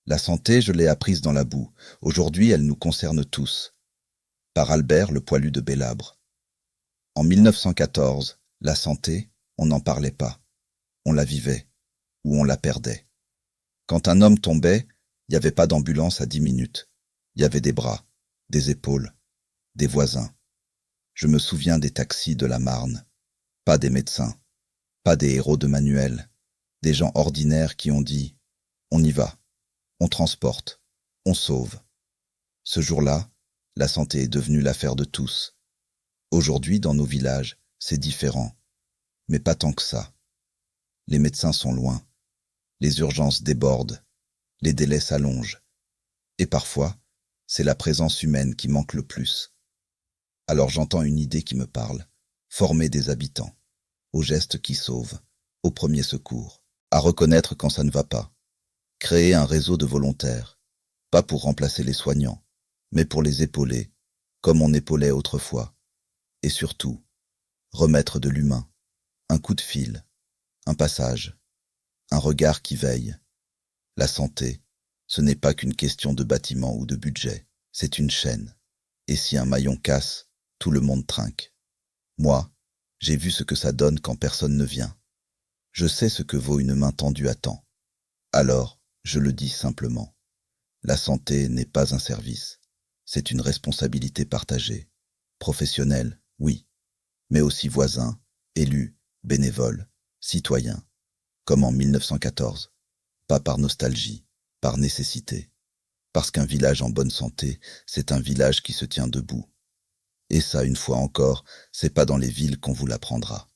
La santé, je l'ai apprise dans la boue. Aujourd'hui, elle nous concerne tous. Par Albert, le poilu de Bélabre. En 1914, la santé, on n'en parlait pas. On la vivait, ou on la perdait. Quand un homme tombait, il n'y avait pas d'ambulance à 10 minutes. Il y avait des bras, des épaules, des voisins. Je me souviens des taxis de la Marne. Pas des médecins, pas des héros de manuel, des gens ordinaires qui ont dit « on y va, on transporte, on sauve ». Ce jour-là, la santé est devenue l'affaire de tous. Aujourd'hui, dans nos villages, c'est différent, mais pas tant que ça. Les médecins sont loin, les urgences débordent, les délais s'allongent, et parfois, c'est la présence humaine qui manque le plus. Alors j'entends une idée qui me parle, former des habitants, aux gestes qui sauvent, aux premiers secours, à reconnaître quand ça ne va pas, créer un réseau de volontaires, pas pour remplacer les soignants, mais pour les épauler, comme on épaulait autrefois, et surtout, remettre de l'humain, un coup de fil, un passage, un regard qui veille. La santé, ce n'est pas qu'une question de bâtiment ou de budget, c'est une chaîne. Et si un maillon casse, tout le monde trinque. Moi, j'ai vu ce que ça donne quand personne ne vient. Je sais ce que vaut une main tendue à temps. Alors, je le dis simplement. La santé n'est pas un service, c'est une responsabilité partagée. Professionnelle, oui, mais aussi voisins, élus, bénévoles, citoyens, comme en 1914. Pas par nostalgie, par nécessité. Parce qu'un village en bonne santé, c'est un village qui se tient debout. Et ça, une fois encore, c'est pas dans les villes qu'on vous l'apprendra.